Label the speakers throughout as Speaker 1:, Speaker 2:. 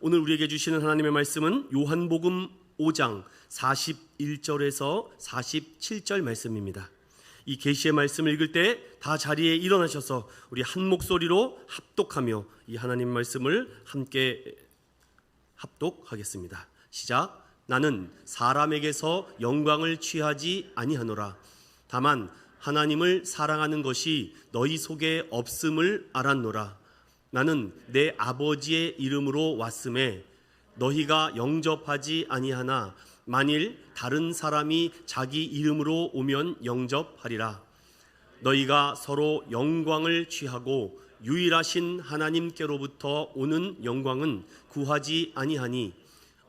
Speaker 1: 오늘 우리에게 주시는 하나님의 말씀은 요한복음 5장 41절에서 47절 말씀입니다. 이 계시의 말씀을 읽을 때 다 자리에 일어나셔서 우리 한 목소리로 합독하며 이 하나님 말씀을 함께 합독하겠습니다. 시작. 나는 사람에게서 영광을 취하지 아니하노라. 다만 하나님을 사랑하는 것이 너희 속에 없음을 알았노라. 나는 내 아버지의 이름으로 왔음에 너희가 영접하지 아니하나 만일 다른 사람이 자기 이름으로 오면 영접하리라. 너희가 서로 영광을 취하고 유일하신 하나님께로부터 오는 영광은 구하지 아니하니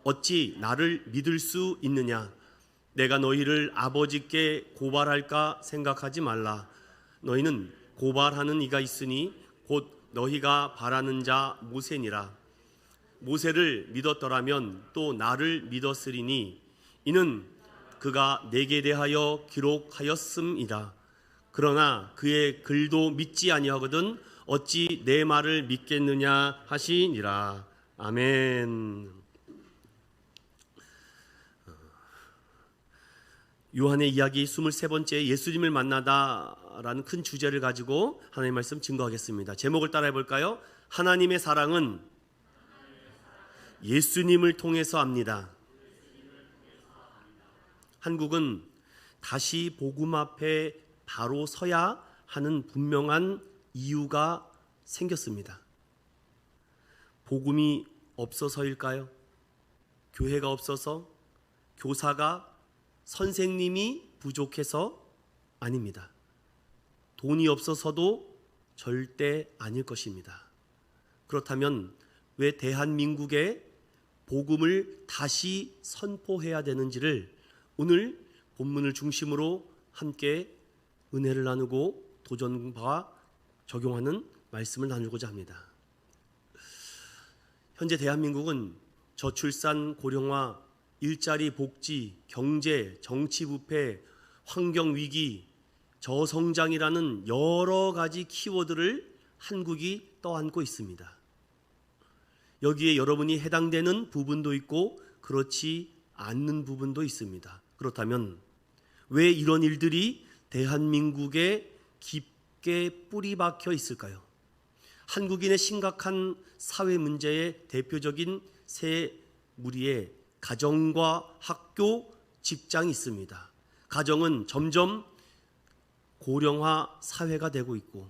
Speaker 1: 어찌 나를 믿을 수 있느냐? 내가 너희를 아버지께 고발할까 생각하지 말라. 너희는 고발하는 이가 있으니 곧 너희가 바라는 자 모세니라. 모세를 믿었더라면 또 나를 믿었으리니 이는 그가 내게 대하여 기록하였음이라. 그러나 그의 글도 믿지 아니하거든 어찌 내 말을 믿겠느냐 하시니라. 아멘. 요한의 이야기 23번째 예수님을 만나다라는 큰 주제를 가지고 하나님의 말씀 증거하겠습니다. 제목을 따라해 볼까요? 하나님의 사랑은 예수님을 통해서 압니다. 한국은 다시 복음 앞에 바로 서야 하는 분명한 이유가 생겼습니다. 복음이 없어서일까요? 교회가 없어서? 교사가? 선생님이 부족해서? 아닙니다. 돈이 없어서도 절대 아닐 것입니다. 그렇다면 왜 대한민국에 복음을 다시 선포해야 되는지를 오늘 본문을 중심으로 함께 은혜를 나누고 도전과 적용하는 말씀을 나누고자 합니다. 현재 대한민국은 저출산, 고령화, 일자리 복지, 경제, 정치 부패, 환경 위기, 저성장이라는 여러 가지 키워드를 한국이 떠안고 있습니다. 여기에 여러분이 해당되는 부분도 있고 그렇지 않는 부분도 있습니다. 그렇다면 왜 이런 일들이 대한민국에 깊게 뿌리 박혀 있을까요? 한국인의 심각한 사회 문제의 대표적인 세 무리에 가정과 학교, 직장이 있습니다. 가정은 점점 고령화 사회가 되고 있고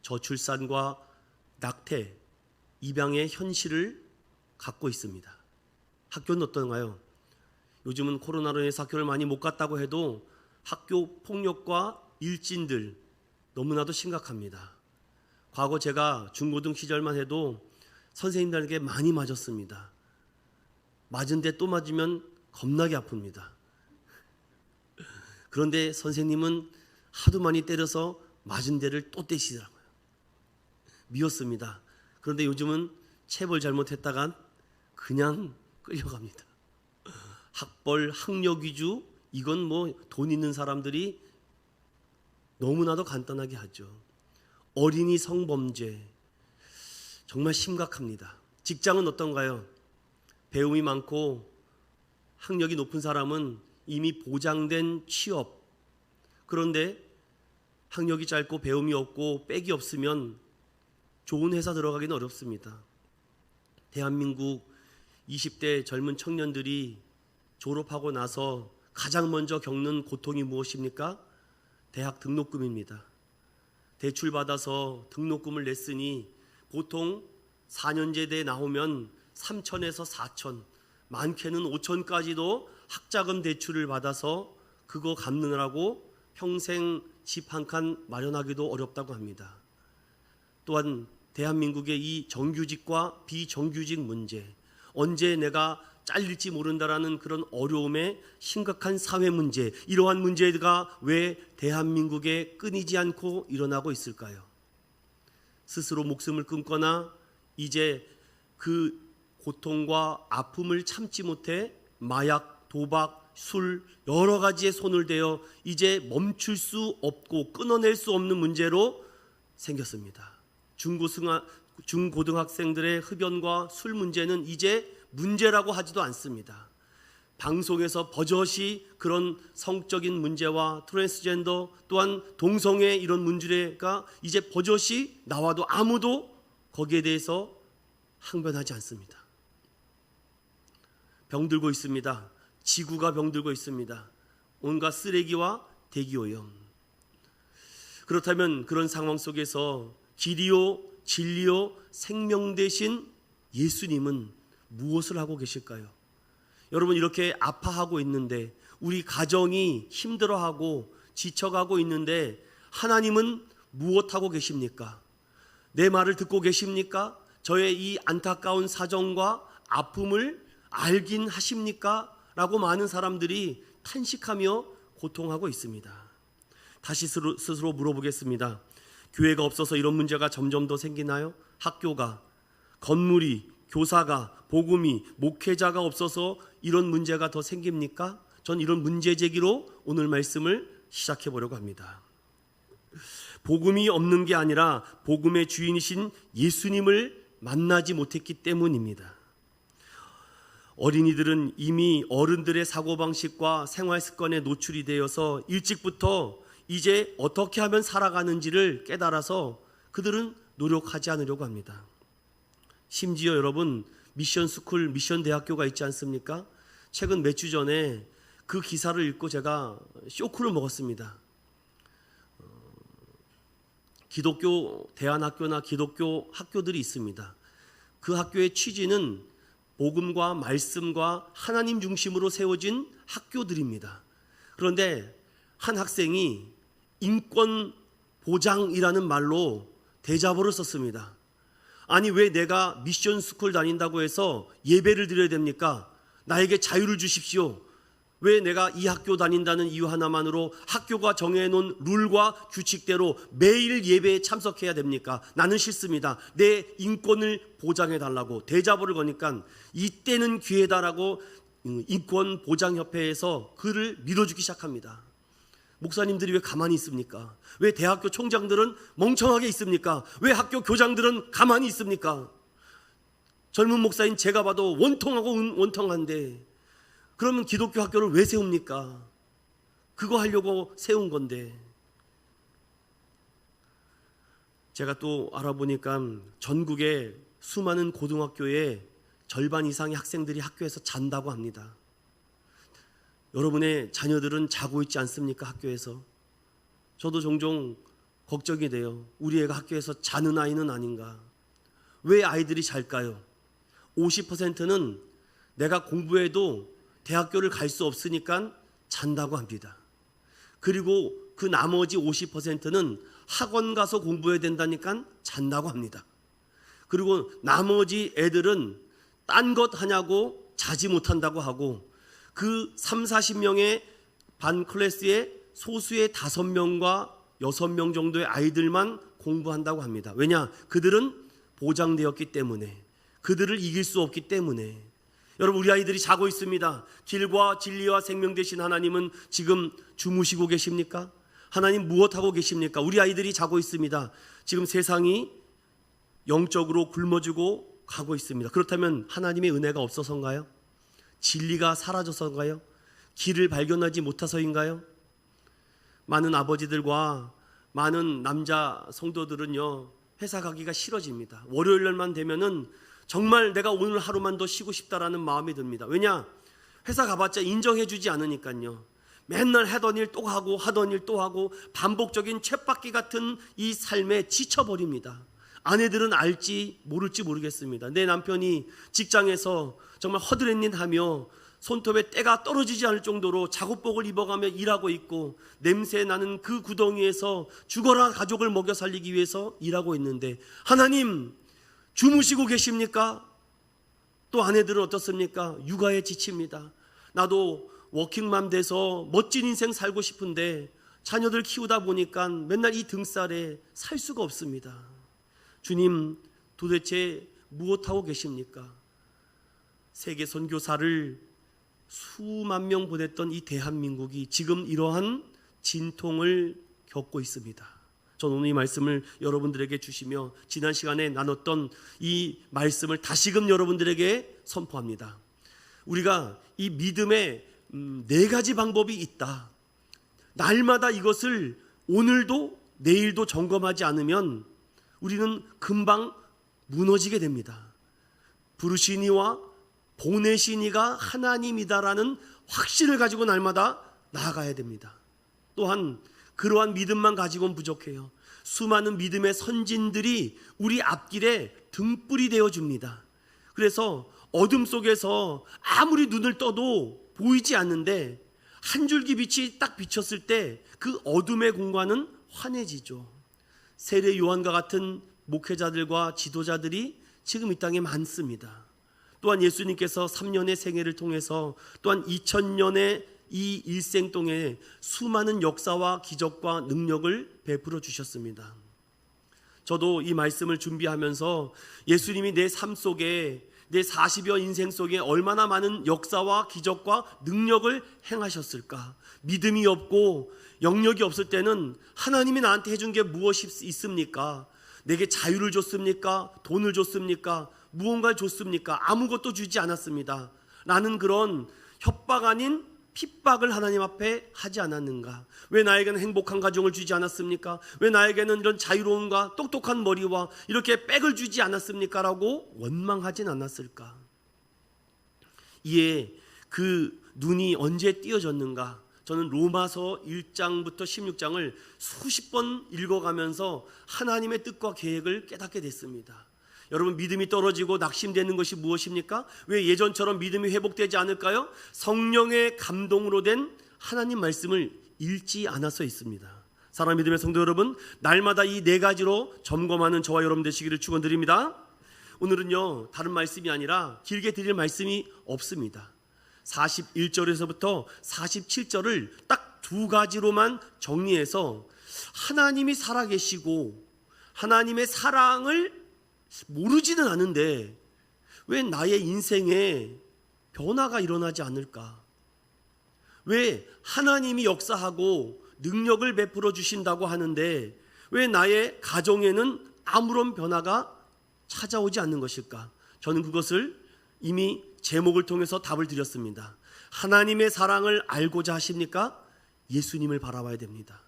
Speaker 1: 저출산과 낙태, 입양의 현실을 갖고 있습니다. 학교는 어떤가요? 요즘은 코로나로 인해서 학교를 많이 못 갔다고 해도 학교 폭력과 일진들 너무나도 심각합니다. 과거 제가 중고등 시절만 해도 선생님들에게 많이 맞았습니다. 맞은데 또 맞으면 겁나게 아픕니다. 그런데 선생님은 하도 많이 때려서 맞은 데를 또 떼시더라고요. 미웠습니다. 그런데 요즘은 체벌 잘못했다간 그냥 끌려갑니다. 학벌, 학력 위주, 이건 뭐 돈 있는 사람들이 너무나도 간단하게 하죠. 어린이 성범죄 정말 심각합니다. 직장은 어떤가요? 배움이 많고 학력이 높은 사람은 이미 보장된 취업. 그런데 학력이 짧고 배움이 없고 백이 없으면 좋은 회사 들어가기는 어렵습니다. 대한민국 20대 젊은 청년들이 졸업하고 나서 가장 먼저 겪는 고통이 무엇입니까? 대학 등록금입니다. 대출받아서 등록금을 냈으니 보통 4년제대에 나오면 3천에서 4천, 많게는 5천까지도 학자금 대출을 받아서 그거 갚느라고 평생 집 한 칸 마련하기도 어렵다고 합니다. 또한 대한민국의 이 정규직과 비정규직 문제, 언제 내가 잘릴지 모른다라는 그런 어려움의 심각한 사회 문제, 이러한 문제가 왜 대한민국에 끊이지 않고 일어나고 있을까요? 스스로 목숨을 끊거나 이제 그 고통과 아픔을 참지 못해 마약, 도박, 술 여러 가지에 손을 대어 이제 멈출 수 없고 끊어낼 수 없는 문제로 생겼습니다. 중고등학생들의 흡연과 술 문제는 이제 문제라고 하지도 않습니다. 방송에서 버젓이 그런 성적인 문제와 트랜스젠더 또한 동성애 이런 문제가 이제 버젓이 나와도 아무도 거기에 대해서 항변하지 않습니다. 병들고 있습니다. 지구가 병들고 있습니다. 온갖 쓰레기와 대기오염. 그렇다면 그런 상황 속에서 길이요 진리요 생명 되신 예수님은 무엇을 하고 계실까요? 여러분, 이렇게 아파하고 있는데, 우리 가정이 힘들어하고 지쳐가고 있는데 하나님은 무엇하고 계십니까? 내 말을 듣고 계십니까? 저의 이 안타까운 사정과 아픔을 알긴 하십니까? 라고 많은 사람들이 탄식하며 고통하고 있습니다. 다시 스스로 물어보겠습니다. 교회가 없어서 이런 문제가 점점 더 생기나요? 학교가, 건물이, 교사가, 복음이, 목회자가 없어서 이런 문제가 더 생깁니까? 전 이런 문제 제기로 오늘 말씀을 시작해 보려고 합니다. 복음이 없는 게 아니라 복음의 주인이신 예수님을 만나지 못했기 때문입니다. 어린이들은 이미 어른들의 사고방식과 생활습관에 노출이 되어서 일찍부터 이제 어떻게 하면 살아가는지를 깨달아서 그들은 노력하지 않으려고 합니다. 심지어 여러분, 미션스쿨, 미션대학교가 있지 않습니까? 최근 몇 주 전에 그 기사를 읽고 제가 쇼크를 먹었습니다. 기독교 대안학교나 기독교 학교들이 있습니다. 그 학교의 취지는 복음과 말씀과 하나님 중심으로 세워진 학교들입니다. 그런데 한 학생이 인권 보장이라는 말로 대자보를 썼습니다. 아니, 왜 내가 미션 스쿨 다닌다고 해서 예배를 드려야 됩니까? 나에게 자유를 주십시오. 왜 내가 이 학교 다닌다는 이유 하나만으로 학교가 정해놓은 룰과 규칙대로 매일 예배에 참석해야 됩니까? 나는 싫습니다. 내 인권을 보장해달라고 대자보를 거니까 이때는 기회다라고 인권보장협회에서 그를 밀어주기 시작합니다. 목사님들이 왜 가만히 있습니까? 왜 대학교 총장들은 멍청하게 있습니까? 왜 학교 교장들은 가만히 있습니까? 젊은 목사인 제가 봐도 원통하고 원통한데, 그러면 기독교 학교를 왜 세웁니까? 그거 하려고 세운 건데. 제가 또 알아보니까 전국의 수많은 고등학교에 절반 이상의 학생들이 학교에서 잔다고 합니다. 여러분의 자녀들은 자고 있지 않습니까? 학교에서. 저도 종종 걱정이 돼요. 우리 애가 학교에서 자는 아이는 아닌가. 왜 아이들이 잘까요? 50%는 내가 공부해도 대학교를 갈 수 없으니까 잔다고 합니다. 그리고 그 나머지 50%는 학원 가서 공부해야 된다니까 잔다고 합니다. 그리고 나머지 애들은 딴 것 하냐고 자지 못한다고 하고, 그 30-40명의 반 클래스에 소수의 5명과 6명 정도의 아이들만 공부한다고 합니다. 왜냐? 그들은 보장되었기 때문에, 그들을 이길 수 없기 때문에. 여러분, 우리 아이들이 자고 있습니다. 길과 진리와 생명 되신 하나님은 지금 주무시고 계십니까? 하나님 무엇하고 계십니까? 우리 아이들이 자고 있습니다. 지금 세상이 영적으로 굶어지고 가고 있습니다. 그렇다면 하나님의 은혜가 없어서인가요? 진리가 사라져서인가요? 길을 발견하지 못해서인가요? 많은 아버지들과 많은 남자 성도들은요, 회사 가기가 싫어집니다. 월요일 날만 되면은 정말 내가 오늘 하루만 더 쉬고 싶다라는 마음이 듭니다. 왜냐? 회사 가봤자 인정해주지 않으니까요. 맨날 하던 일 또 하고 하던 일 또 하고 반복적인 쳇바퀴 같은 이 삶에 지쳐버립니다. 아내들은 알지 모를지 모르겠습니다. 내 남편이 직장에서 정말 허드렛일하며 손톱에 때가 떨어지지 않을 정도로 작업복을 입어가며 일하고 있고, 냄새 나는 그 구덩이에서 죽어라 가족을 먹여 살리기 위해서 일하고 있는데, 하나님 주무시고 계십니까? 또 아내들은 어떻습니까? 육아에 지칩니다. 나도 워킹맘 돼서 멋진 인생 살고 싶은데 자녀들 키우다 보니까 맨날 이 등살에 살 수가 없습니다. 주님, 도대체 무엇하고 계십니까? 세계 선교사를 수만 명 보냈던 이 대한민국이 지금 이러한 진통을 겪고 있습니다. 저는 오늘 이 말씀을 여러분들에게 주시며 지난 시간에 나눴던 이 말씀을 다시금 여러분들에게 선포합니다. 우리가 이 믿음의 4가지 방법이 있다. 날마다 이것을 오늘도 내일도 점검하지 않으면 우리는 금방 무너지게 됩니다. 부르시니와 보내시니가 하나님이다라는 확신을 가지고 날마다 나아가야 됩니다. 또한 그러한 믿음만 가지고는 부족해요. 수많은 믿음의 선진들이 우리 앞길에 등불이 되어줍니다. 그래서 어둠 속에서 아무리 눈을 떠도 보이지 않는데 한 줄기 빛이 딱 비쳤을 때 그 어둠의 공간은 환해지죠. 세례 요한과 같은 목회자들과 지도자들이 지금 이 땅에 많습니다. 또한 예수님께서 3년의 생애를 통해서 또한 2000년의 이 일생 동에 수많은 역사와 기적과 능력을 베풀어 주셨습니다. 저도 이 말씀을 준비하면서 예수님이 내 삶 속에 내 40여 인생 속에 얼마나 많은 역사와 기적과 능력을 행하셨을까. 믿음이 없고 영역이 없을 때는 하나님이 나한테 해준 게 무엇이 있습니까? 내게 자유를 줬습니까? 돈을 줬습니까? 무언가를 줬습니까? 아무것도 주지 않았습니다. 라는 그런 협박 아닌 핍박을 하나님 앞에 하지 않았는가? 왜 나에게는 행복한 가정을 주지 않았습니까? 왜 나에게는 이런 자유로움과 똑똑한 머리와 이렇게 백을 주지 않았습니까? 라고 원망하진 않았을까? 이에 그 눈이 언제 띄어졌는가? 저는 로마서 1장부터 16장을 수십 번 읽어가면서 하나님의 뜻과 계획을 깨닫게 됐습니다. 여러분, 믿음이 떨어지고 낙심되는 것이 무엇입니까? 왜 예전처럼 믿음이 회복되지 않을까요? 성령의 감동으로 된 하나님 말씀을 읽지 않아서 있습니다. 사랑하는 믿음의 성도 여러분, 날마다 이 4가지로 점검하는 저와 여러분 되시기를 축원드립니다. 오늘은요, 다른 말씀이 아니라 길게 드릴 말씀이 없습니다. 41절에서부터 47절을 딱 2가지로만 정리해서 하나님이 살아계시고 하나님의 사랑을 모르지는 않은데 왜 나의 인생에 변화가 일어나지 않을까? 왜 하나님이 역사하고 능력을 베풀어 주신다고 하는데 왜 나의 가정에는 아무런 변화가 찾아오지 않는 것일까? 저는 그것을 이미 제목을 통해서 답을 드렸습니다. 하나님의 사랑을 알고자 하십니까? 예수님을 바라봐야 됩니다.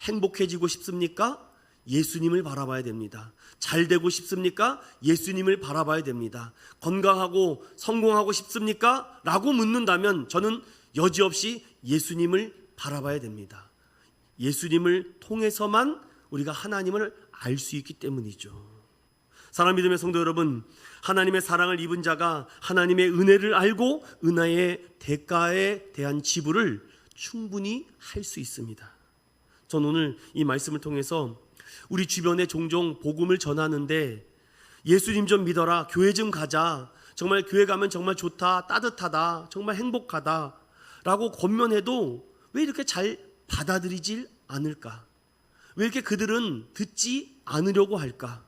Speaker 1: 행복해지고 싶습니까? 예수님을 바라봐야 됩니다. 잘 되고 싶습니까? 예수님을 바라봐야 됩니다. 건강하고 성공하고 싶습니까? 라고 묻는다면 저는 여지없이 예수님을 바라봐야 됩니다. 예수님을 통해서만 우리가 하나님을 알 수 있기 때문이죠. 사랑하는 믿음의 성도 여러분, 하나님의 사랑을 입은 자가 하나님의 은혜를 알고 은혜의 대가에 대한 지불을 충분히 할 수 있습니다. 저는 오늘 이 말씀을 통해서 우리 주변에 종종 복음을 전하는데 예수님 좀 믿어라, 교회 좀 가자, 정말 교회 가면 정말 좋다, 따뜻하다, 정말 행복하다 라고 권면해도 왜 이렇게 잘 받아들이질 않을까? 왜 이렇게 그들은 듣지 않으려고 할까?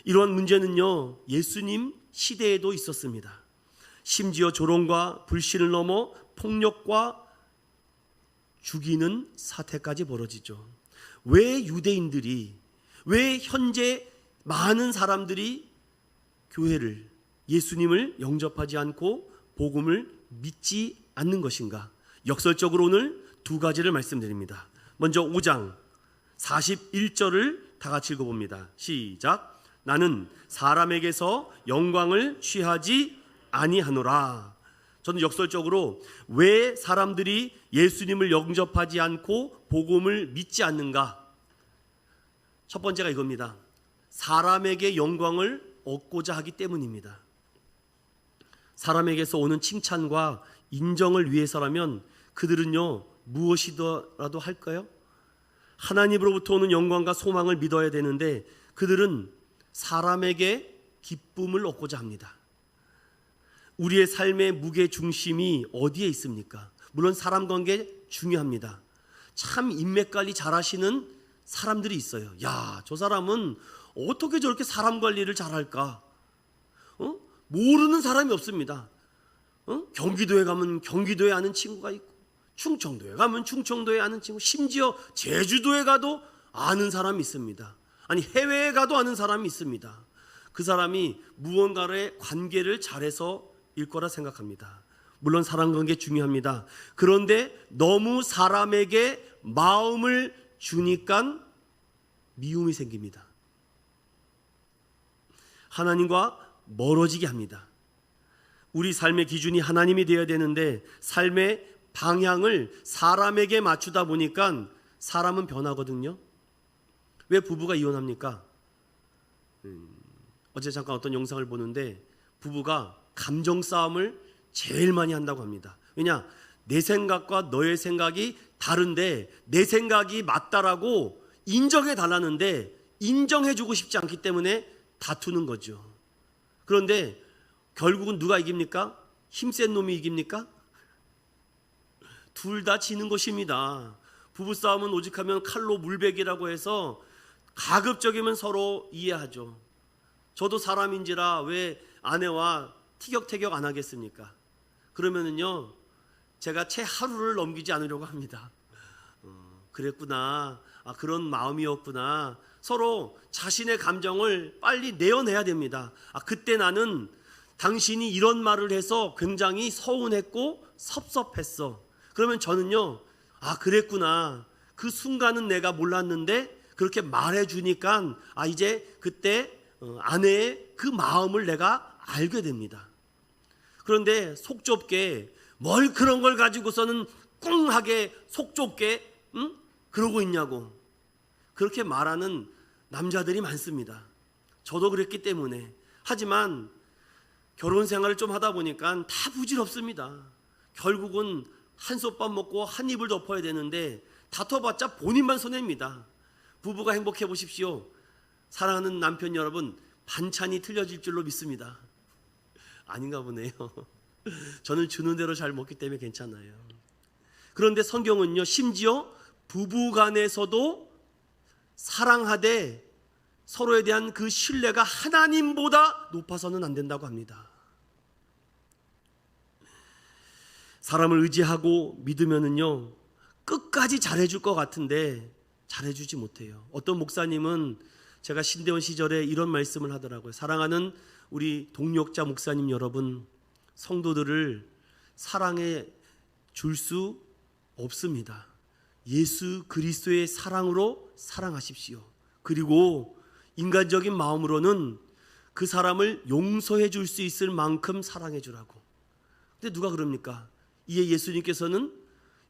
Speaker 1: 이러한 문제는요, 예수님 시대에도 있었습니다. 심지어 조롱과 불신을 넘어 폭력과 죽이는 사태까지 벌어지죠. 왜 유대인들이, 왜 현재 많은 사람들이 교회를, 예수님을 영접하지 않고 복음을 믿지 않는 것인가? 역설적으로 오늘 2가지를 말씀드립니다. 먼저 5장 41절을 다 같이 읽어봅니다. 시작. 나는 사람에게서 영광을 취하지 아니하노라. 저는 역설적으로 왜 사람들이 예수님을 영접하지 않고 복음을 믿지 않는가? 첫 번째가 이겁니다. 사람에게 영광을 얻고자 하기 때문입니다. 사람에게서 오는 칭찬과 인정을 위해서라면 그들은요, 무엇이더라도 할까요? 하나님으로부터 오는 영광과 소망을 믿어야 되는데 그들은 사람에게 기쁨을 얻고자 합니다. 우리의 삶의 무게 중심이 어디에 있습니까? 물론 사람 관계 중요합니다. 참 인맥 관리 잘하시는 사람들이 있어요. 야, 저 사람은 어떻게 저렇게 사람 관리를 잘할까? 모르는 사람이 없습니다. 경기도에 가면 경기도에 아는 친구가 있고, 충청도에 가면 충청도에 아는 친구, 심지어 제주도에 가도 아는 사람이 있습니다. 아니, 해외에 가도 아는 사람이 있습니다. 그 사람이 무언가의 관계를 잘해서 일 거라 생각합니다. 물론 사랑관계 중요합니다. 그런데 너무 사람에게 마음을 주니까 미움이 생깁니다. 하나님과 멀어지게 합니다. 우리 삶의 기준이 하나님이 되어야 되는데 삶의 방향을 사람에게 맞추다 보니까 사람은 변하거든요. 왜 부부가 이혼합니까? 어제 잠깐 어떤 영상을 보는데 부부가 감정 싸움을 제일 많이 한다고 합니다. 왜냐? 내 생각과 너의 생각이 다른데 내 생각이 맞다라고 인정해 달라는데 인정해주고 싶지 않기 때문에 다투는 거죠. 그런데 결국은 누가 이깁니까? 힘센 놈이 이깁니까? 둘 다 지는 것입니다. 부부싸움은 오직하면 칼로 물베기라고 해서 가급적이면 서로 이해하죠. 저도 사람인지라 왜 아내와 티격태격 안 하겠습니까? 그러면은요, 제가 채 하루를 넘기지 않으려고 합니다. 그랬구나, 그런 마음이었구나. 서로 자신의 감정을 빨리 내어내야 됩니다. 그때 나는 당신이 이런 말을 해서 굉장히 서운했고 섭섭했어. 그러면 저는요, 그랬구나. 그 순간은 내가 몰랐는데 그렇게 말해주니까 이제 그때 아내의 그 마음을 내가 알게 됩니다. 그런데 속 좁게 뭘 그런 걸 가지고서는 꿍하게 속 좁게 그러고 있냐고 그렇게 말하는 남자들이 많습니다. 저도 그랬기 때문에. 하지만 결혼 생활을 좀 하다 보니까 다 부질없습니다. 결국은 한솥밥 먹고 한 입을 덮어야 되는데 다퉈봤자 본인만 손해입니다. 부부가 행복해 보십시오. 사랑하는 남편 여러분, 반찬이 틀려질 줄로 믿습니다. 아닌가 보네요. 저는 주는 대로 잘 먹기 때문에 괜찮아요. 그런데 성경은요, 심지어 부부 간에서도 사랑하되 서로에 대한 그 신뢰가 하나님보다 높아서는 안 된다고 합니다. 사람을 의지하고 믿으면은요, 끝까지 잘해줄 것 같은데 잘해주지 못해요. 어떤 목사님은 제가 신대원 시절에 이런 말씀을 하더라고요. 사랑하는 우리 동력자 목사님 여러분, 성도들을 사랑해 줄 수 없습니다. 예수 그리스도의 사랑으로 사랑하십시오. 그리고 인간적인 마음으로는 그 사람을 용서해 줄 수 있을 만큼 사랑해 주라고. 근데 누가 그럽니까? 이에 예수님께서는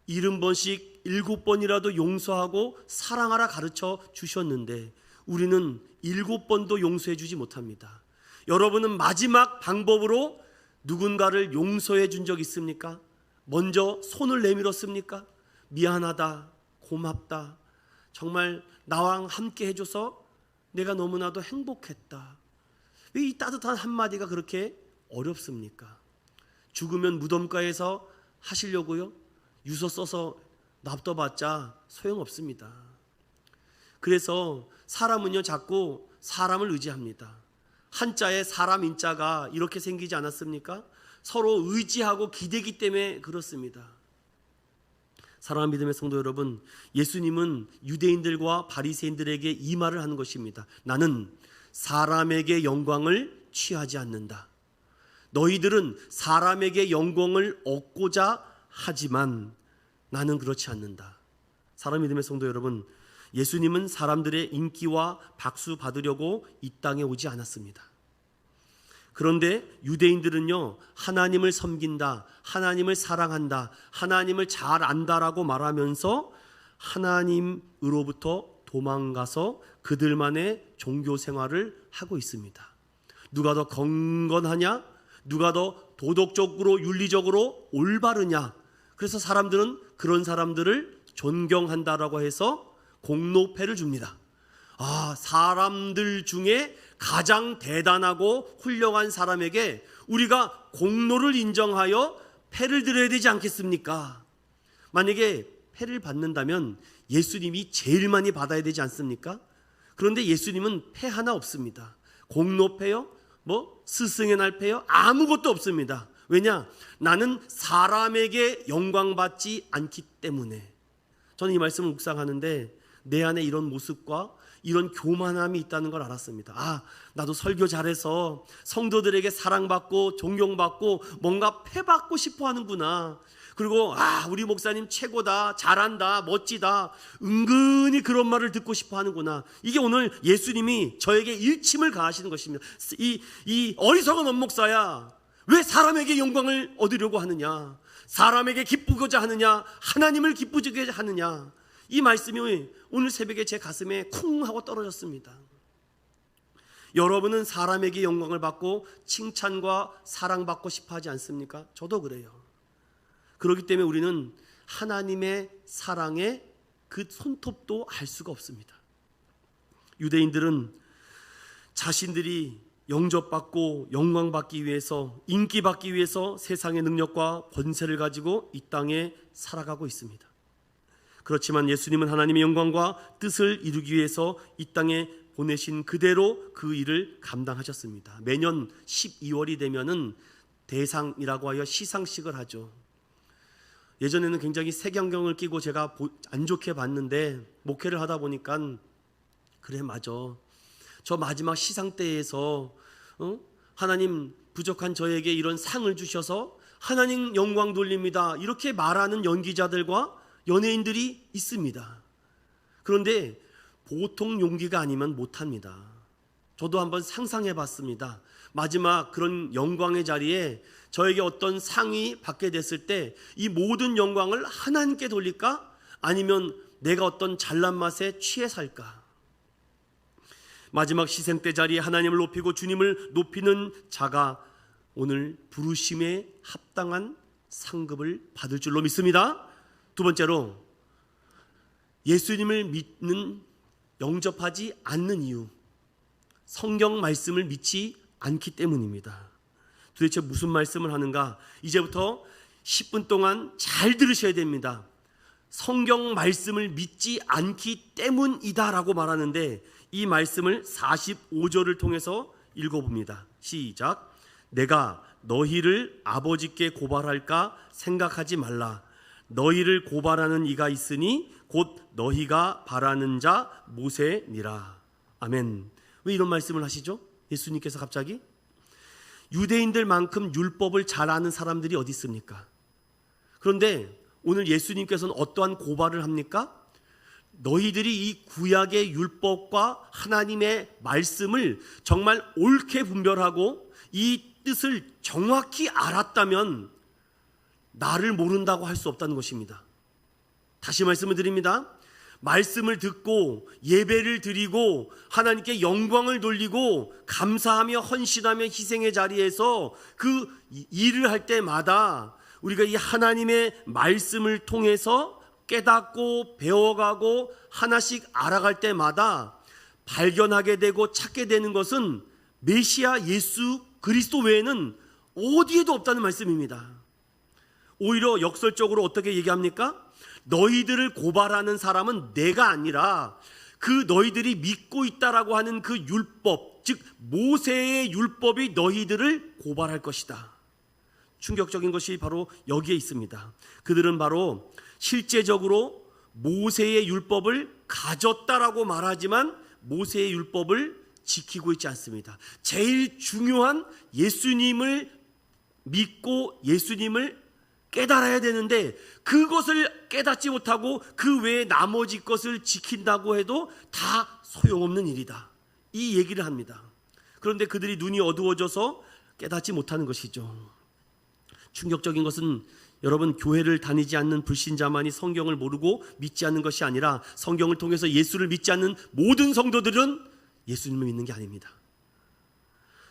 Speaker 1: 70번씩 7번이라도 용서하고 사랑하라 가르쳐 주셨는데 우리는 7번도 용서해 주지 못합니다. 여러분은 마지막 방법으로 누군가를 용서해 준 적 있습니까? 먼저 손을 내밀었습니까? 미안하다, 고맙다, 정말 나와 함께 해줘서 내가 너무나도 행복했다. 왜 이 따뜻한 한마디가 그렇게 어렵습니까? 죽으면 무덤가에서 하시려고요? 유서 써서 놔둬봤자 소용없습니다. 그래서 사람은요, 자꾸 사람을 의지합니다. 한자에 사람 인자가 이렇게 생기지 않았습니까? 서로 의지하고 기대기 때문에 그렇습니다. 사랑하는 믿음의 성도 여러분, 예수님은 유대인들과 바리새인들에게 이 말을 하는 것입니다. 나는 사람에게 영광을 취하지 않는다. 너희들은 사람에게 영광을 얻고자 하지만 나는 그렇지 않는다. 사랑하는 믿음의 성도 여러분, 예수님은 사람들의 인기와 박수 받으려고 이 땅에 오지 않았습니다. 그런데 유대인들은요, 하나님을 섬긴다, 하나님을 사랑한다, 하나님을 잘 안다라고 말하면서 하나님으로부터 도망가서 그들만의 종교 생활을 하고 있습니다. 누가 더 건건하냐? 누가 더 도덕적으로 윤리적으로 올바르냐? 그래서 사람들은 그런 사람들을 존경한다라고 해서 공로패를 줍니다. 사람들 중에 가장 대단하고 훌륭한 사람에게 우리가 공로를 인정하여 패를 드려야 되지 않겠습니까? 만약에 패를 받는다면 예수님이 제일 많이 받아야 되지 않습니까? 그런데 예수님은 패 하나 없습니다. 공로패요? 스승의 날 패요? 아무것도 없습니다. 왜냐? 나는 사람에게 영광받지 않기 때문에. 저는 이 말씀을 묵상하는데 내 안에 이런 모습과 이런 교만함이 있다는 걸 알았습니다. 아, 나도 설교 잘해서 성도들에게 사랑받고 존경받고 뭔가 패받고 싶어 하는구나. 그리고 우리 목사님 최고다, 잘한다, 멋지다, 은근히 그런 말을 듣고 싶어 하는구나. 이게 오늘 예수님이 저에게 일침을 가하시는 것입니다. 이 어리석은 원목사야, 왜 사람에게 영광을 얻으려고 하느냐, 사람에게 기쁘고자 하느냐, 하나님을 기쁘게 하느냐. 이 말씀이 오늘 새벽에 제 가슴에 쿵 하고 떨어졌습니다. 여러분은 사람에게 영광을 받고 칭찬과 사랑받고 싶어 하지 않습니까? 저도 그래요. 그렇기 때문에 우리는 하나님의 사랑의 그 손톱도 알 수가 없습니다. 유대인들은 자신들이 영접받고 영광받기 위해서, 인기받기 위해서 세상의 능력과 권세를 가지고 이 땅에 살아가고 있습니다. 그렇지만 예수님은 하나님의 영광과 뜻을 이루기 위해서 이 땅에 보내신 그대로 그 일을 감당하셨습니다. 매년 12월이 되면은 대상이라고 하여 시상식을 하죠. 예전에는 굉장히 색안경을 끼고 제가 안 좋게 봤는데, 목회를 하다 보니까 그래, 맞아, 저 마지막 시상 때에서 하나님 부족한 저에게 이런 상을 주셔서 하나님 영광 돌립니다, 이렇게 말하는 연기자들과 연예인들이 있습니다. 그런데 보통 용기가 아니면 못합니다. 저도 한번 상상해 봤습니다. 마지막 그런 영광의 자리에 저에게 어떤 상이 받게 됐을 때 이 모든 영광을 하나님께 돌릴까? 아니면 내가 어떤 잘난 맛에 취해 살까? 마지막 시생때 자리에 하나님을 높이고 주님을 높이는 자가 오늘 부르심에 합당한 상급을 받을 줄로 믿습니다. 두 번째로, 예수님을 믿는, 영접하지 않는 이유, 성경 말씀을 믿지 않기 때문입니다. 도대체 무슨 말씀을 하는가? 이제부터 10분 동안 잘 들으셔야 됩니다. 성경 말씀을 믿지 않기 때문이다 라고 말하는데, 이 말씀을 45절을 통해서 읽어봅니다. 시작. 내가 너희를 아버지께 고발할까 생각하지 말라. 너희를 고발하는 이가 있으니 곧 너희가 바라는 자 모세니라. 아멘. 왜 이런 말씀을 하시죠? 예수님께서 갑자기? 유대인들만큼 율법을 잘 아는 사람들이 어디 있습니까? 그런데 오늘 예수님께서는 어떠한 고발을 합니까? 너희들이 이 구약의 율법과 하나님의 말씀을 정말 옳게 분별하고 이 뜻을 정확히 알았다면 나를 모른다고 할 수 없다는 것입니다. 다시 말씀을 드립니다. 말씀을 듣고 예배를 드리고 하나님께 영광을 돌리고 감사하며 헌신하며 희생의 자리에서 그 일을 할 때마다 우리가 이 하나님의 말씀을 통해서 깨닫고 배워가고 하나씩 알아갈 때마다 발견하게 되고 찾게 되는 것은 메시아 예수 그리스도 외에는 어디에도 없다는 말씀입니다. 오히려 역설적으로 어떻게 얘기합니까? 너희들을 고발하는 사람은 내가 아니라 그 너희들이 믿고 있다라고 하는 그 율법, 즉 모세의 율법이 너희들을 고발할 것이다. 충격적인 것이 바로 여기에 있습니다. 그들은 바로 실제적으로 모세의 율법을 가졌다라고 말하지만 모세의 율법을 지키고 있지 않습니다. 제일 중요한 예수님을 믿고 예수님을 깨달아야 되는데 그것을 깨닫지 못하고 그 외에 나머지 것을 지킨다고 해도 다 소용없는 일이다, 이 얘기를 합니다. 그런데 그들이 눈이 어두워져서 깨닫지 못하는 것이죠. 충격적인 것은 여러분, 교회를 다니지 않는 불신자만이 성경을 모르고 믿지 않는 것이 아니라 성경을 통해서 예수를 믿지 않는 모든 성도들은 예수님을 믿는 게 아닙니다.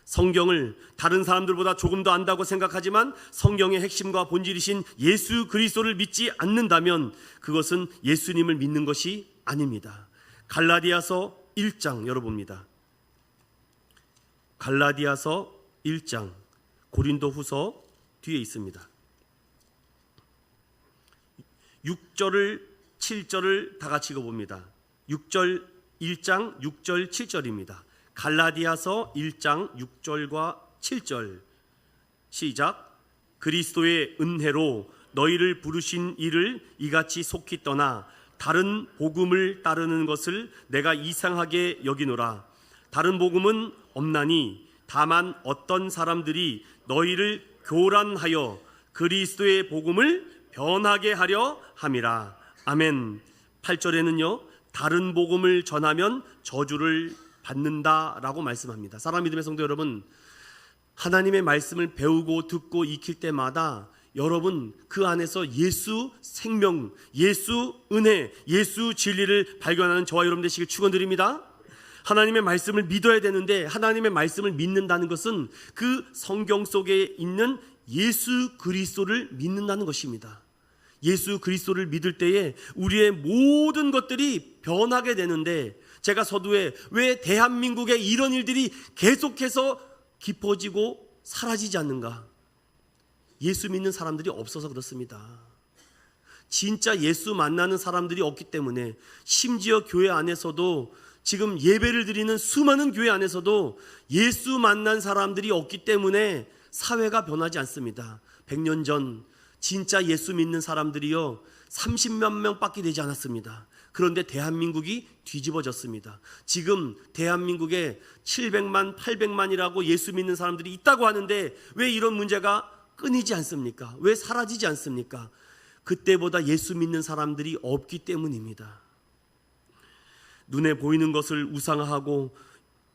Speaker 1: 성경을 다른 사람들보다 조금 더 안다고 생각하지만 성경의 핵심과 본질이신 예수 그리스도를 믿지 않는다면 그것은 예수님을 믿는 것이 아닙니다. 갈라디아서 1장 열어봅니다. 갈라디아서 1장, 고린도후서 뒤에 있습니다. 6절을 7절을 다 같이 읽어봅니다. 6절 1장 6절 7절입니다. 갈라디아서 1장 6절과 7절 시작. 그리스도의 은혜로 너희를 부르신 이를 이같이 속히 떠나 다른 복음을 따르는 것을 내가 이상하게 여기노라. 다른 복음은 없나니 다만 어떤 사람들이 너희를 교란하여 그리스도의 복음을 변하게 하려 함이라. 아멘. 8절에는요, 다른 복음을 전하면 저주를 받는다라고 말씀합니다. 사랑 믿음의 성도 여러분, 하나님의 말씀을 배우고 듣고 익힐 때마다 여러분 그 안에서 예수 생명, 예수 은혜, 예수 진리를 발견하는 저와 여러분 되시길 축원드립니다. 하나님의 말씀을 믿어야 되는데, 하나님의 말씀을 믿는다는 것은 그 성경 속에 있는 예수 그리스도를 믿는다는 것입니다. 예수 그리스도를 믿을 때에 우리의 모든 것들이 변하게 되는데, 제가 서두에 왜 대한민국에 이런 일들이 계속해서 깊어지고 사라지지 않는가? 예수 믿는 사람들이 없어서 그렇습니다. 진짜 예수 만나는 사람들이 없기 때문에, 심지어 교회 안에서도 지금 예배를 드리는 수많은 교회 안에서도 예수 만난 사람들이 없기 때문에 사회가 변하지 않습니다. 100년 전 진짜 예수 믿는 사람들이요 30몇 명밖에 되지 않았습니다. 그런데 대한민국이 뒤집어졌습니다. 지금 대한민국에 700만, 800만이라고 예수 믿는 사람들이 있다고 하는데 왜 이런 문제가 끊이지 않습니까? 왜 사라지지 않습니까? 그때보다 예수 믿는 사람들이 없기 때문입니다. 눈에 보이는 것을 우상화하고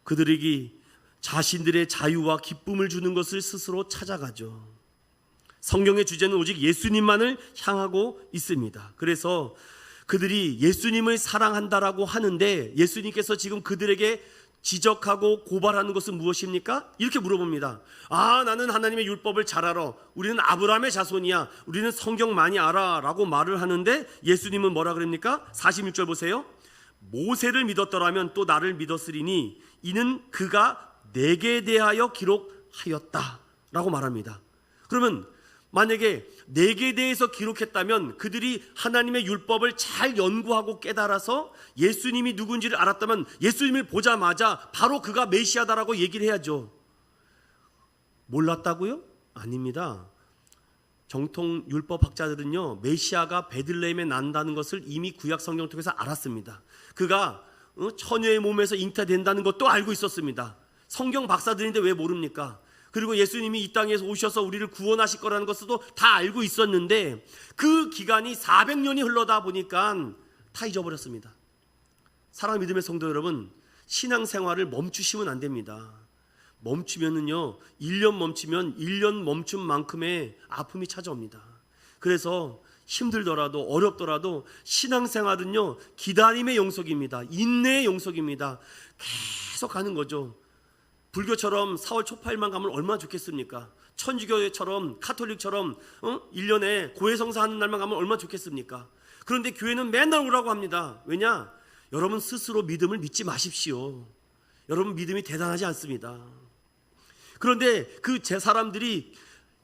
Speaker 1: 그들에게 자신들의 자유와 기쁨을 주는 것을 스스로 찾아가죠. 성경의 주제는 오직 예수님만을 향하고 있습니다. 그래서 그들이 예수님을 사랑한다라고 하는데, 예수님께서 지금 그들에게 지적하고 고발하는 것은 무엇입니까? 이렇게 물어봅니다. 나는 하나님의 율법을 잘 알아. 우리는 아브라함의 자손이야. 우리는 성경 많이 알아. 라고 말을 하는데 라고 뭐라 그럽니까? 46절 보세요. 모세를 믿었더라면 또 나를 믿었으리니 이는 그가 내게 대하여 기록하였다 라고 말합니다. 그러면 만약에 내게 대해서 기록했다면, 그들이 하나님의 율법을 잘 연구하고 깨달아서 예수님이 누군지를 알았다면 예수님을 보자마자 바로 그가 메시아다라고 얘기를 해야죠. 몰랐다고요? 아닙니다. 정통 율법학자들은요, 메시아가 베들레헴에 난다는 것을 이미 구약 성경을 통해서 알았습니다. 그가 처녀의 몸에서 잉태된다는 것도 알고 있었습니다. 성경 박사들인데 왜 모릅니까? 그리고 예수님이 이 땅에서 오셔서 우리를 구원하실 거라는 것도 다 알고 있었는데, 그 기간이 400년이 흘러다 보니까 다 잊어버렸습니다. 사랑 믿음의 성도 여러분, 신앙생활을 멈추시면 안 됩니다. 멈추면은요, 1년 멈추면 1년 멈춘 만큼의 아픔이 찾아옵니다. 그래서 힘들더라도 어렵더라도 신앙생활은요, 기다림의 영속입니다. 인내의 영속입니다. 계속 가는 거죠. 불교처럼 4월 초파일만 가면 얼마나 좋겠습니까? 천주교처럼 카톨릭처럼 1년에 고해성사 하는 날만 가면 얼마나 좋겠습니까? 그런데 교회는 맨날 오라고 합니다. 왜냐? 여러분 스스로 믿음을 믿지 마십시오. 여러분 믿음이 대단하지 않습니다. 그런데 그 제 사람들이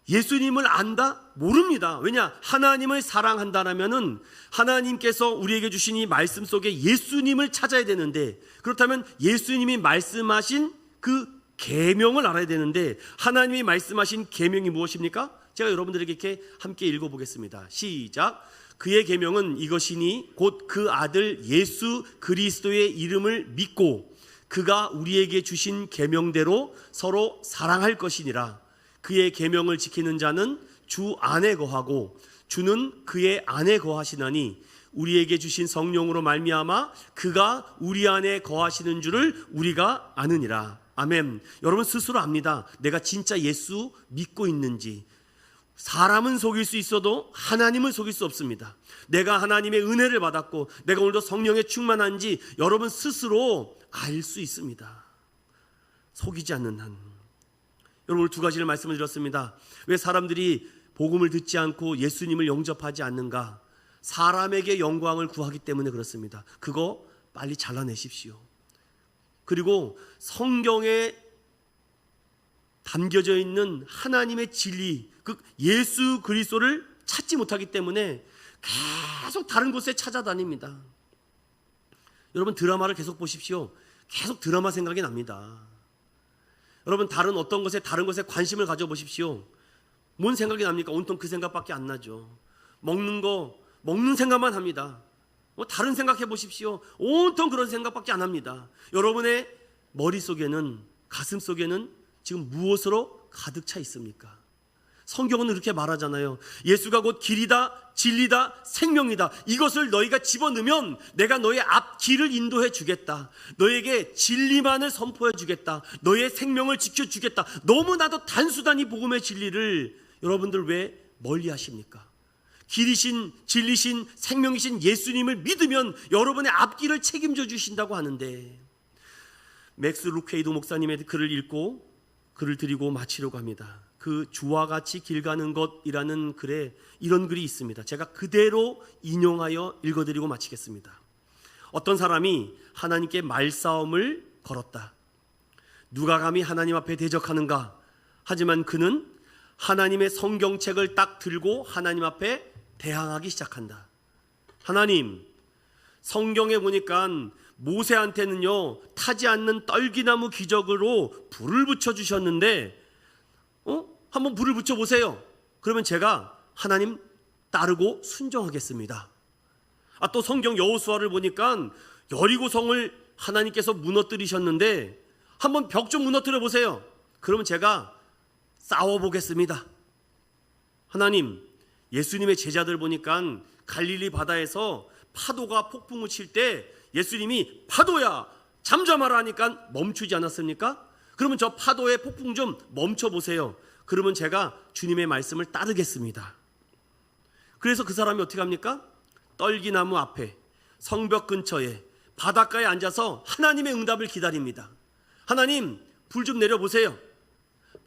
Speaker 1: 예수님을 안다? 모릅니다. 왜냐? 하나님을 사랑한다라면은 하나님께서 우리에게 주신 이 말씀 속에 예수님을 찾아야 되는데, 그렇다면 예수님이 말씀하신 그 계명을 알아야 되는데, 하나님이 말씀하신 계명이 무엇입니까? 제가 여러분들에게 이렇게 함께 읽어보겠습니다. 시작. 그의 계명은 이것이니 곧 그 아들 예수 그리스도의 이름을 믿고 그가 우리에게 주신 계명대로 서로 사랑할 것이니라. 그의 계명을 지키는 자는 주 안에 거하고 주는 그의 안에 거하시나니 우리에게 주신 성령으로 말미암아 그가 우리 안에 거하시는 줄을 우리가 아느니라. 아멘. 여러분 스스로 압니다. 내가 진짜 예수 믿고 있는지. 사람은 속일 수 있어도 하나님은 속일 수 없습니다. 내가 하나님의 은혜를 받았고 내가 오늘도 성령에 충만한지 여러분 스스로 알 수 있습니다. 속이지 않는 한. 여러분 오늘 두 가지를 말씀을 드렸습니다. 왜 사람들이 복음을 듣지 않고 예수님을 영접하지 않는가? 사람에게 영광을 구하기 때문에 그렇습니다. 그거 빨리 잘라내십시오. 그리고 성경에 담겨져 있는 하나님의 진리, 그 예수 그리스도를 찾지 못하기 때문에 계속 다른 곳에 찾아다닙니다. 여러분 드라마를 계속 보십시오. 계속 드라마 생각이 납니다. 여러분 다른 어떤 것에 다른 것에 관심을 가져보십시오. 뭔 생각이 납니까? 온통 그 생각밖에 안 나죠. 먹는 거 먹는 생각만 합니다. 다른 생각해 보십시오. 온통 그런 생각밖에 안 합니다. 여러분의 머릿속에는, 가슴속에는 지금 무엇으로 가득 차 있습니까? 성경은 이렇게 말하잖아요. 예수가 곧 길이다, 진리다, 생명이다. 이것을 너희가 집어넣으면 내가 너의 앞길을 인도해 주겠다. 너에게 진리만을 선포해 주겠다. 너의 생명을 지켜주겠다. 너무나도 단순한 이 복음의 진리를 여러분들 왜 멀리 하십니까? 길이신, 진리신, 생명이신 예수님을 믿으면 여러분의 앞길을 책임져 주신다고 하는데, 맥스 루케이도 목사님의 글을 읽고 글을 드리고 마치려고 합니다. 그 주와 같이 길 가는 것이라는 글에 이런 글이 있습니다. 제가 그대로 인용하여 읽어드리고 마치겠습니다. 어떤 사람이 하나님께 말싸움을 걸었다. 누가 감히 하나님 앞에 대적하는가? 하지만 그는 하나님의 성경책을 딱 들고 하나님 앞에 대항하기 시작한다. 하나님, 성경에 보니까 모세한테는요 타지 않는 떨기나무 기적으로 불을 붙여주셨는데 한번 불을 붙여보세요. 그러면 제가 하나님 따르고 순종하겠습니다. 또 성경 여호수아를 보니까 여리고성을 하나님께서 무너뜨리셨는데 한번 벽 좀 무너뜨려 보세요. 그러면 제가 싸워보겠습니다. 하나님, 예수님의 제자들 보니까 갈릴리 바다에서 파도가 폭풍을 칠 때 예수님이 파도야 잠잠하라 하니까 멈추지 않았습니까? 그러면 저 파도의 폭풍 좀 멈춰보세요. 그러면 제가 주님의 말씀을 따르겠습니다. 그래서 그 사람이 어떻게 합니까? 떨기나무 앞에 성벽 근처에 바닷가에 앉아서 하나님의 응답을 기다립니다. 하나님, 불 좀 내려보세요.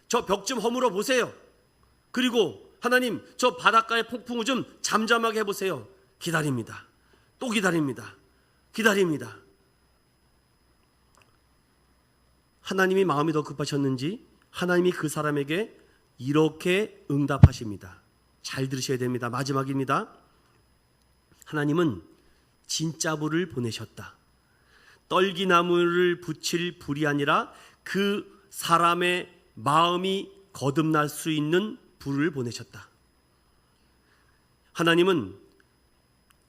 Speaker 1: 저 벽 좀 허물어 보세요. 그리고 하나님, 저 바닷가의 폭풍을 좀 잠잠하게 해보세요. 기다립니다. 또 기다립니다. 기다립니다. 하나님이 마음이 더 급하셨는지 하나님이 그 사람에게 이렇게 응답하십니다. 잘 들으셔야 됩니다. 마지막입니다. 하나님은 진짜 불을 보내셨다. 떨기나무를 붙일 불이 아니라 그 사람의 마음이 거듭날 수 있는 불을 보내셨다. 하나님은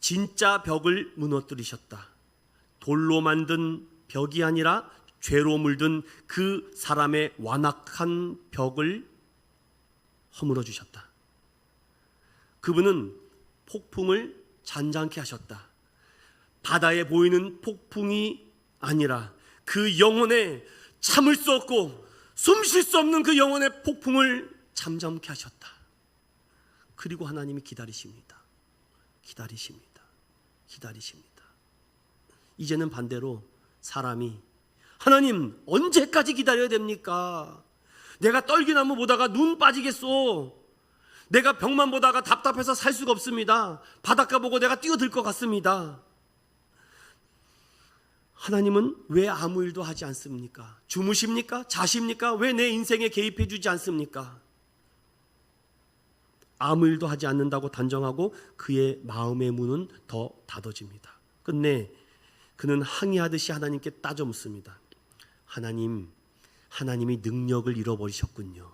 Speaker 1: 진짜 벽을 무너뜨리셨다. 돌로 만든 벽이 아니라 죄로 물든 그 사람의 완악한 벽을 허물어 주셨다. 그분은 폭풍을 잔잔케 하셨다. 바다에 보이는 폭풍이 아니라 그 영혼에 참을 수 없고 숨 쉴 수 없는 그 영혼의 폭풍을 잠잠케 하셨다. 그리고 하나님이 기다리십니다. 기다리십니다. 기다리십니다. 이제는 반대로 사람이 하나님 언제까지 기다려야 됩니까? 내가 떨기나무 보다가 눈 빠지겠소. 내가 벽만 보다가 답답해서 살 수가 없습니다. 바닷가 보고 내가 뛰어들 것 같습니다. 하나님은 왜 아무 일도 하지 않습니까? 주무십니까? 자십니까? 왜 내 인생에 개입해 주지 않습니까? 아무 일도 하지 않는다고 단정하고 그의 마음의 문은 더 닫아집니다. 끝내 그는 항의하듯이 하나님께 따져 묻습니다. 하나님, 하나님이 능력을 잃어버리셨군요.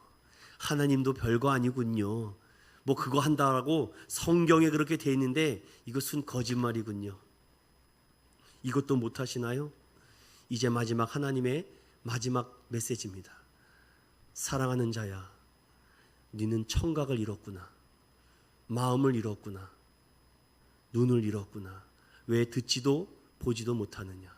Speaker 1: 하나님도 별거 아니군요. 뭐 그거 한다라고 성경에 그렇게 돼 있는데 이것은 거짓말이군요. 이것도 못하시나요? 이제 마지막 하나님의 마지막 메시지입니다. 사랑하는 자야, 너는 청각을 잃었구나. 마음을 잃었구나. 눈을 잃었구나. 왜 듣지도 보지도 못하느냐.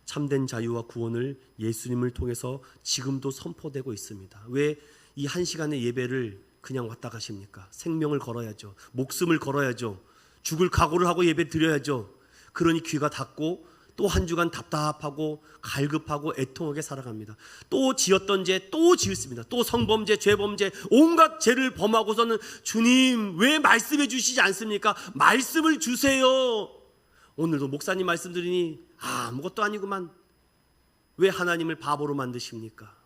Speaker 1: 참된 자유와 구원을 예수님을 통해서 지금도 선포되고 있습니다. 왜 이 한 시간의 예배를 그냥 왔다 가십니까? 생명을 걸어야죠. 목숨을 걸어야죠. 죽을 각오를 하고 예배 드려야죠. 그러니 귀가 닫고 또 한 주간 답답하고 갈급하고 애통하게 살아갑니다. 또 지었던 죄 또 지었습니다. 또 성범죄, 죄범죄, 온갖 죄를 범하고서는 주님 왜 말씀해 주시지 않습니까? 말씀을 주세요. 오늘도 목사님 말씀 드리니 아무것도 아니구만. 왜 하나님을 바보로 만드십니까?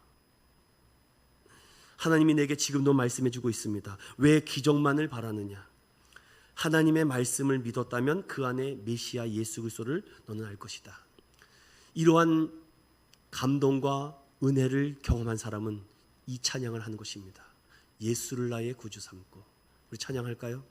Speaker 1: 하나님이 내게 지금도 말씀해 주고 있습니다. 왜 기적만을 바라느냐? 하나님의 말씀을 믿었다면 그 안에 메시아 예수 그리스도를 너는 알 것이다. 이러한 감동과 은혜를 경험한 사람은 이 찬양을 하는 것입니다. 예수를 나의 구주 삼고. 우리 찬양할까요?